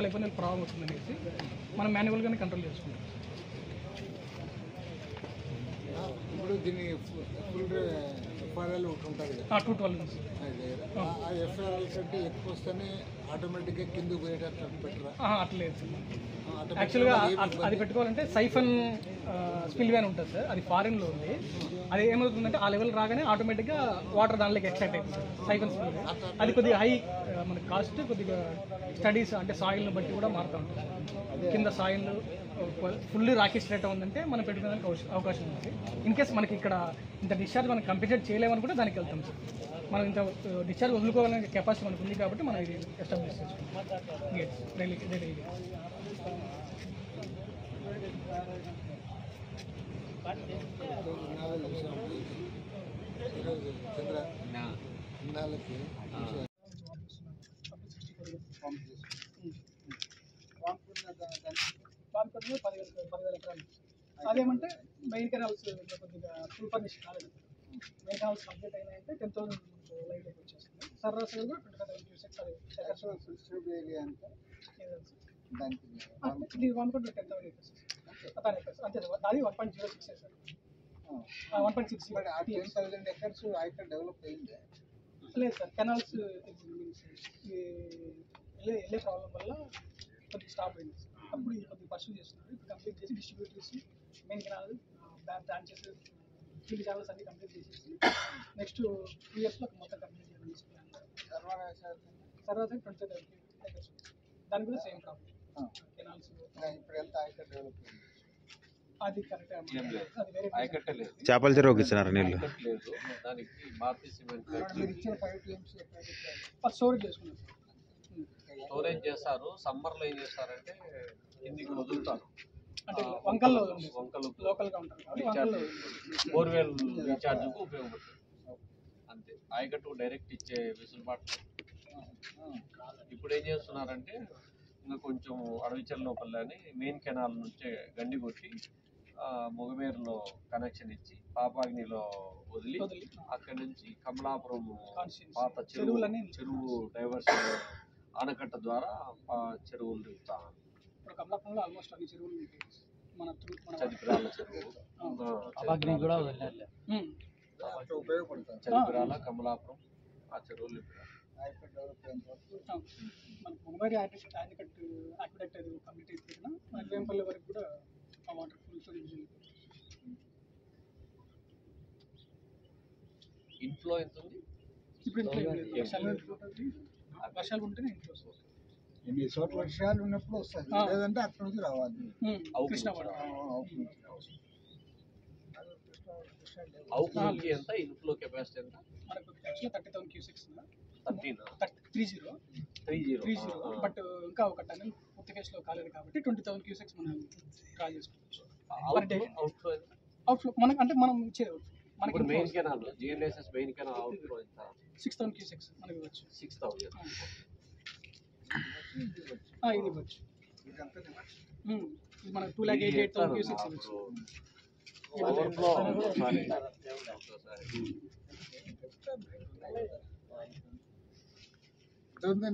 లేకపోతే ప్రాబ్లం అవుతుంది అనేసి మనం మాన్యువల్గానే కంట్రోల్ చేసుకుంటాం. ఇప్పుడు దీన్ని ఫుల్ ఎఫ్ఆర్ఎల్ ఉంటుంది కదా 212 ఆ ఎఫ్ఆర్ఎల్ కంటే ఎక్కువ వస్తేనే ఆటోమేటిక్గా కిందకు పోయేటట్టు పెట్టరా? అట్లేదు యాక్చువల్గా అది పెట్టుకోవాలంటే సైఫన్ స్పిల్ వ్యాన్ ఉంటుంది సార్, అది ఫారిన్లో ఉంది. అది ఏమవుతుందంటే ఆ లెవెల్ రాగానే ఆటోమేటిక్గా వాటర్ దానిలోకి ఎక్సైట్ అవుతుంది సార్, సైఫన్ స్పిల్ వ్యాన్. అది కొద్దిగా హై మనకి కాస్ట్, కొద్దిగా స్టడీస్ అంటే సాయిల్ని బట్టి కూడా మారుతూ ఉంటుంది. కింద సాయిల్ ఫుల్ రాకీ స్ట్రేట్ ఉందంటే మనం పెట్టుకోవడానికి అవకాశం ఉంది. ఇన్ కేస్ మనకి ఇక్కడ ఇంత డిశ్చార్జ్ మనం కంప్లీట్ చేయలేమనుకుంటే దానికి వెళ్తాం సార్. మనం ఇంత డిశ్చార్జ్ వదులుకోవాలనే కెపాసిటీ మనకు ఉంది కాబట్టి మనం ఇది ఎస్టాబ్లిష్ చేసుకుంటాం గేట్స్ డైలీ. దానిపై 10,000 ఎకరాలు. అదేమంటే మెయిన్ కెనాల్స్ కొద్దిగా ఫుల్ ఫర్నిష్ కాలేదు. మెయిన్ కెనాల్స్ కంప్లీట్ అయినాయంటే 10,000 లైట్లోకి వచ్చేస్తుంది. సర్రాసరిగా 25,000 క్యూసెక్స్ అది ఏరియా అంటే ఇది 1.10,000 ఎకర్స్ అంతే. అది 1.06 సార్, 1.6. బట్ ఆ 10,000 ఎకర్స్ ఇక్కడ డెవలప్ అయింది లేదు సార్. కెనాల్స్ వెళ్ళే ప్రాబ్లం వల్ల కొద్దిగా స్టాప్ అయింది సార్. అప్పుడు ఇది కొద్దిగా పర్సూ చేస్తున్నారు. ఇప్పుడు కంప్లీట్ చేసి డిస్ట్రిబ్యూట్ చేసి main canal branches field channels అన్ని కంప్లీట్ చేసేసి నెక్స్ట్ 2 yearsలో మొత్తం కంప్లీట్ చేయాలని తర్వాత 25,000 ఎకర్స్. దాని కూడా సేమ్ ప్రాబ్లం కెనాల్స్. ఇప్పుడు ఎంత ఇక్కడ డెవలప్ అయింది అది కరెక్ట్. అది వేరే చేపల చెరువుకి ఇచ్చినారు నీళ్ళు. దానికి భారతీయ సిమెంట్ మీరు ఇచ్చిన 5 TMC స్టోరేజ్ చేసుకున్నారు. స్టోరేజ్ చేస్తారు. సమ్మర్లో ఏం చేస్తారంటే కిందికి వదులుతారు, అంటే వంకల్లో లోకల్గా ఉంటారు, బోర్వెల్ రీఛార్జ్కు ఉపయోగపడుతుంది అంతే. ఆయకట్టు డైరెక్ట్ ఇచ్చే వెసులుబాటు. ఇప్పుడు ఏం చేస్తున్నారంటే ఇంకా కొంచెం అడవిచల్ లోపల అని మెయిన్ కెనాల్ నుంచే గండి కొట్టి మొగమేరులో కనెక్షన్ ఇచ్చి పాపాగ్నిలో వదిలి అక్కడి నుంచి కమలాపురం పాత చెరువు డైవర్షన్ ఆనకట్ట ద్వారా చెరువులు దిగుతాం. ఇప్పుడు కమలాపురంలో ఆల్మోస్ట్ అన్ని చెరువులు మన చదిపిరాల చెరువు కూడా ఉపయోగపడుతుంది. చదిపిరాల కమలాపురం ఆ చెరువులు మన ముంబై ఆక్విడక్ట్ అది కంప్లీట్ అయిపోయినా మన వేంపల్లి వరకు కూడా ఆ వాటర్ ఫుల్ ఇన్ఫ్లో ఎంత ఉంది ఇప్పుడు. వర్షాలు ఉంటేనే ఇంట్లో వస్తుంది. ఎన్ని చోట్ల వర్షాలు ఉన్నప్పుడు వస్తుంది, లేదంటే అక్కడ నుంచి రావాలి. అవుట్లోకి ఎంత, ఇన్ఫ్లో కెపాసిటీ ఎంత? మనకు యాక్చువల్గా 30,000 క్యూసెక్స్ 30. బట్ ఇంకా ఒక టన్నెల్ పూర్తి ఫేజ్లో కాలేదు కాబట్టి 20,000 క్యూసెక్స్ మనం డ్రా చేసుకోవచ్చు. అవుట్ఫ్లో మనకు అంటే మనం ఇచ్చేది మనకి main canal GNSS main canal outflow ఎంత? 6,000 క్యూసెక్స్ మనకి ఇవ్వచ్చు. 6,000 ఇది ఇవ్వచ్చు. మనకు 2,88,000 క్యూసెక్స్ ఇవ్వచ్చు.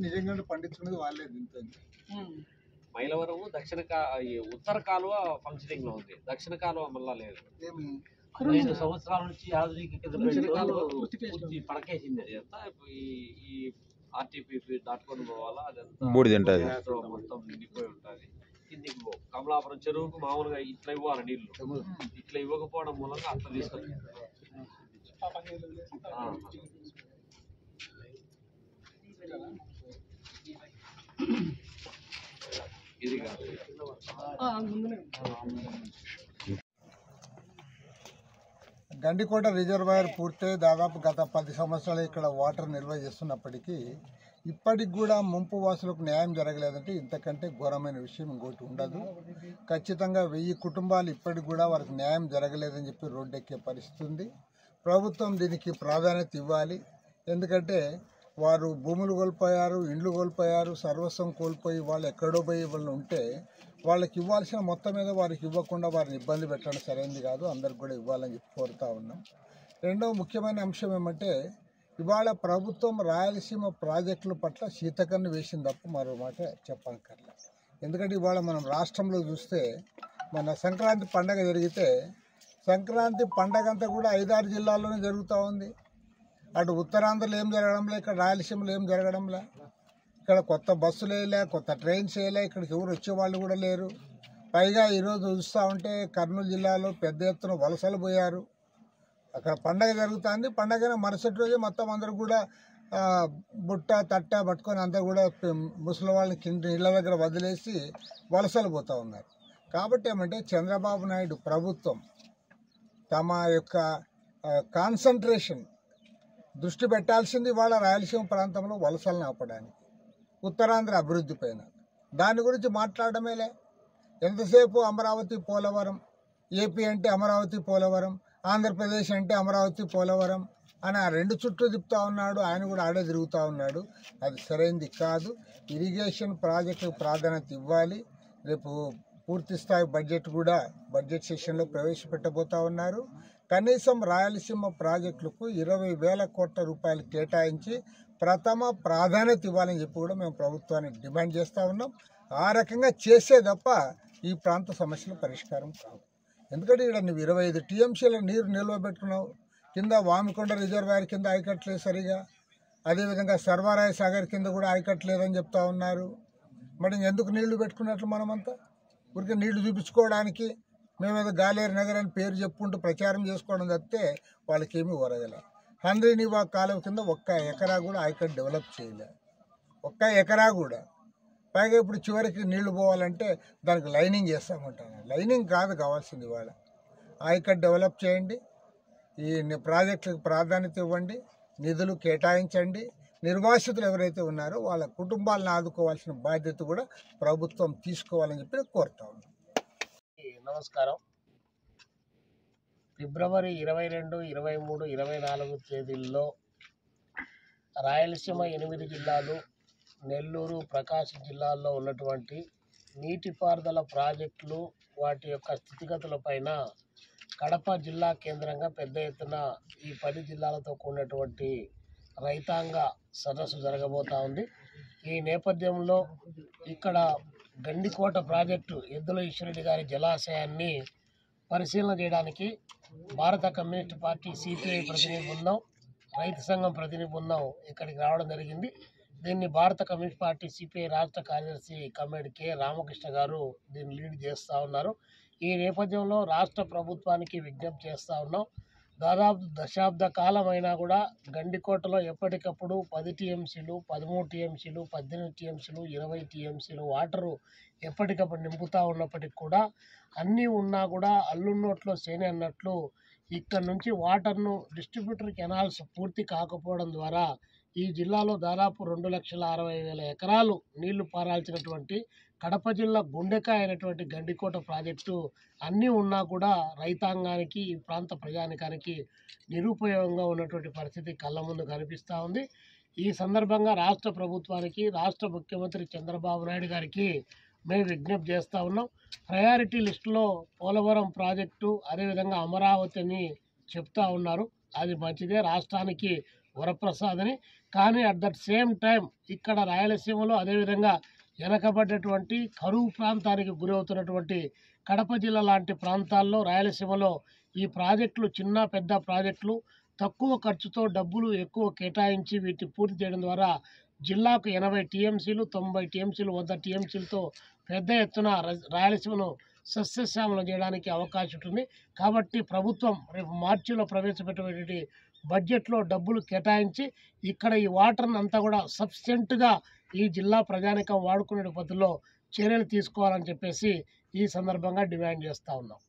నిజంగా పండించుకునేది వాళ్ళే. దీంతో మైలవరం ఉత్తర కాలువ ఫంక్షనింగ్ లో ఉంది, దక్షిణ కాలువ మళ్ళా లేదు. 15 సంవత్సరాల నుంచి ఆధునిక పడకేసింది. అదంతా ఈ ఆర్టీపీ దాటుకొని పోవాలా, అదంతా మొత్తం నిండిపోయి ఉంటుంది. కిందికి పో కమలాపురం చెరువుకు మామూలుగా ఇట్లా ఇవ్వాలి నీళ్లు, ఇట్లా ఇవ్వకపోవడం మూలంగా అట్లా తీసుకొచ్చి ఇది కాదు. గండికోట రిజర్వాయర్ పూర్తయి దాదాపు గత 10 సంవత్సరాలు ఇక్కడ వాటర్ నిల్వ చేస్తున్నప్పటికీ ఇప్పటికి కూడా ముంపు వాసులకు న్యాయం జరగలేదంటే ఇంతకంటే ఘోరమైన విషయం ఇంకోటి ఉండదు. ఖచ్చితంగా 1000 కుటుంబాలు ఇప్పటికి కూడా వారికి న్యాయం జరగలేదని చెప్పి రోడ్డెక్కే పరిస్థితి ఉంది. ప్రభుత్వం దీనికి ప్రాధాన్యత ఇవ్వాలి. ఎందుకంటే వారు భూములు కోల్పోయారు, ఇండ్లు కోల్పోయారు, సర్వస్వం కోల్పోయి వాళ్ళు ఎక్కడో పోయి వాళ్ళు ఉంటే వాళ్ళకి ఇవ్వాల్సిన మొత్తం మీద వారికి ఇవ్వకుండా వారిని ఇబ్బంది పెట్టడం సరైనది కాదు. అందరికి కూడా ఇవ్వాలని చెప్పి కోరుతా ఉన్నాం. రెండవ ముఖ్యమైన అంశం ఏమంటే ఇవాళ ప్రభుత్వం రాయలసీమ ప్రాజెక్టుల పట్ల శీతకన్ను వేసింది తప్ప మరో మాట చెప్పక్కర్లే. ఎందుకంటే ఇవాళ మనం రాష్ట్రంలో చూస్తే మన సంక్రాంతి పండగ జరిగితే సంక్రాంతి పండగ అంతా కూడా 5-6 జిల్లాల్లోనే జరుగుతూ ఉంది. అటు ఉత్తరాంధ్రలో ఏం జరగడంలే, ఇక్కడ రాయలసీమలో ఏం జరగడంలే. ఇక్కడ కొత్త బస్సులు వేయలే, కొత్త ట్రైన్స్ వేయలే, ఇక్కడికి ఎవరు వచ్చేవాళ్ళు కూడా లేరు. పైగా ఈరోజు చూస్తూ ఉంటే కర్నూలు జిల్లాలో పెద్ద ఎత్తున వలసలు పోయారు. అక్కడ పండగ జరుగుతుంది. పండగ మరుసటి రోజే మొత్తం అందరూ కూడా బుట్ట తట్ట పట్టుకొని అంతా కూడా ముసలి వాళ్ళని కింద ఇళ్ళ దగ్గర వదిలేసి వలసలు పోతూ ఉన్నారు. కాబట్టి ఏమంటే చంద్రబాబు నాయుడు ప్రభుత్వం తమ యొక్క కాన్సన్ట్రేషన్ దృష్టి పెట్టాల్సింది వాళ్ళ రాయలసీమ ప్రాంతంలో వలసలను ఆపడానికి, ఉత్తరాంధ్ర అభివృద్ధి పైన. దాని గురించి మాట్లాడమేలే. ఎంతసేపు అమరావతి పోలవరం, ఏపీ అంటే అమరావతి పోలవరం, ఆంధ్రప్రదేశ్ అంటే అమరావతి పోలవరం అని ఆ రెండు చుట్టూ తిప్పుతూ ఉన్నాడు. ఆయన కూడా ఆడే తిరుగుతూ ఉన్నాడు. అది సరైనది కాదు. ఇరిగేషన్ ప్రాజెక్టుకు ప్రాధాన్యత ఇవ్వాలి. రేపు పూర్తి స్థాయి బడ్జెట్ సెషన్లో ప్రవేశపెట్టబోతా ఉన్నారు. కనీసం రాయలసీమ ప్రాజెక్టులకు 20,000 కోట్ల రూపాయలు కేటాయించి ప్రథమ ప్రాధాన్యత ఇవ్వాలని చెప్పి కూడా మేము ప్రభుత్వానికి డిమాండ్ చేస్తూ ఉన్నాం. ఆ రకంగా చేసే తప్ప ఈ ప్రాంత సమస్యల పరిష్కారం కావు. ఎందుకంటే ఇక్కడ నువ్వు 25 టీఎంసీల నీరు నిల్వ పెట్టుకున్నావు. కింద వామికొండ రిజర్వాయర్ కింద ఆయకట్లేదు సరిగా, అదేవిధంగా సర్వరాయ సాగర్ కింద కూడా ఆయకట్లేదని చెప్తా ఉన్నారు. మరి ఎందుకు నీళ్లు పెట్టుకున్నట్లు మనమంతా ఊరికే నీళ్లు చూపించుకోవడానికి మేమేదో గాలేరు నగర్ అని పేరు చెప్పుకుంటూ ప్రచారం చేసుకోవడం తప్పితే వాళ్ళకేమీ ఒరగలే. హండ్రీ నివా కాలువ కింద 1 ఎకరా కూడా ఆయకట్ డెవలప్ చేయలే, 1 ఎకరా కూడా. పైగా ఇప్పుడు చివరికి నీళ్లు పోవాలంటే దానికి లైనింగ్ చేస్తామంటాను. లైనింగ్ కాదు కావాల్సింది. వాళ్ళ ఆయకట్ డెవలప్ చేయండి, ఈ ప్రాజెక్టులకు ప్రాధాన్యత ఇవ్వండి, నిధులు కేటాయించండి. నిర్వాసితులు ఎవరైతే ఉన్నారో వాళ్ళ కుటుంబాలను ఆదుకోవాల్సిన బాధ్యత కూడా ప్రభుత్వం తీసుకోవాలని చెప్పి కోరుతా ఉన్నాం. నమస్కారం. ఫిబ్రవరి 22, 23, 24 తేదీల్లో రాయలసీమ 8 జిల్లాలు, నెల్లూరు, ప్రకాశం జిల్లాల్లో ఉన్నటువంటి నీటిపారుదల ప్రాజెక్టులు వాటి యొక్క స్థితిగతులపైన కడప జిల్లా కేంద్రంగా పెద్ద ఎత్తున ఈ 10 జిల్లాలతో కూడినటువంటి రైతాంగ సదస్సు జరగబోతా ఉంది. ఈ నేపథ్యంలో ఇక్కడ గండికోట ప్రాజెక్టు ఎద్దుల ఈశ్వరెడ్డి గారి జలాశయాన్ని పరిశీలన చేయడానికి భారత కమ్యూనిస్ట్ పార్టీ సిపిఐ ప్రతినిధి బృందం, రైతు సంఘం ప్రతినిధి బృందం ఇక్కడికి రావడం జరిగింది. దీన్ని భారత కమ్యూనిస్ట్ పార్టీ సిపిఐ రాష్ట్ర కార్యదర్శి కమ్మేడి కె రామకృష్ణ గారు దీన్ని లీడ్ చేస్తూ ఉన్నారు. ఈ నేపథ్యంలో రాష్ట్ర ప్రభుత్వానికి విజ్ఞప్తి చేస్తూ ఉన్నాం. దాదాపు దశాబ్ద కాలం అయినా కూడా గండికోటలో ఎప్పటికప్పుడు 10 టీఎంసీలు, 13 టీఎంసీలు, 18 టీఎంసీలు, 20 టీఎంసీలు వాటరు ఎప్పటికప్పుడు నింపుతూ ఉన్నప్పటికీ కూడా అన్నీ ఉన్నా కూడా అల్లున్నోట్లో సేనే అన్నట్లు ఇక్కడ నుంచి వాటర్ను డిస్ట్రిబ్యూటర్ కెనాల్స్ పూర్తి కాకపోవడం ద్వారా ఈ జిల్లాలో దాదాపు 2,60,000 ఎకరాలు నీళ్లు పారాల్సినటువంటి కడప జిల్లా గుండెకాయ అయినటువంటి గండికోట ప్రాజెక్టు అన్నీ ఉన్నా కూడా రైతాంగానికి, ఈ ప్రాంత ప్రజానికానికి నిరుపయోగంగా ఉన్నటువంటి పరిస్థితి కళ్ళ ముందు కనిపిస్తూ ఉంది. ఈ సందర్భంగా రాష్ట్ర ప్రభుత్వానికి, రాష్ట్ర ముఖ్యమంత్రి చంద్రబాబు నాయుడు గారికి మేము విజ్ఞప్తి చేస్తూ ఉన్నాం. ప్రయారిటీ లిస్టులో పోలవరం ప్రాజెక్టు, అదేవిధంగా అమరావతి అని చెప్తా ఉన్నారు. అది మంచిదే, రాష్ట్రానికి వరప్రసాద్ అని. కానీ అట్ దట్ సేమ్ టైం ఇక్కడ రాయలసీమలో, అదేవిధంగా వెనకబడ్డటువంటి కరువు ప్రాంతానికి గురవుతున్నటువంటి కడప జిల్లా లాంటి ప్రాంతాల్లో, రాయలసీమలో ఈ ప్రాజెక్టులు చిన్న పెద్ద ప్రాజెక్టులు తక్కువ ఖర్చుతో డబ్బులు ఎక్కువ కేటాయించి వీటిని పూర్తి చేయడం ద్వారా జిల్లాకు 80 టీఎంసీలు, 90 టీఎంసీలు, 100 టీఎంసీలతో పెద్ద ఎత్తున రాయలసీమను సస్యశ్యామలం చేయడానికి అవకాశం ఉంటుంది. కాబట్టి ప్రభుత్వం రేపు మార్చిలో ప్రవేశపెట్టినటువంటి బడ్జెట్లో డబ్బులు కేటాయించి ఇక్కడ ఈ వాటర్ని అంతా కూడా సఫిషియెంట్గా ఈ జిల్లా ప్రజానికం వాడుకునే పద్ధతిలో చర్యలు తీసుకోవాలని చెప్పేసి ఈ సందర్భంగా డిమాండ్ చేస్తూ ఉన్నాం.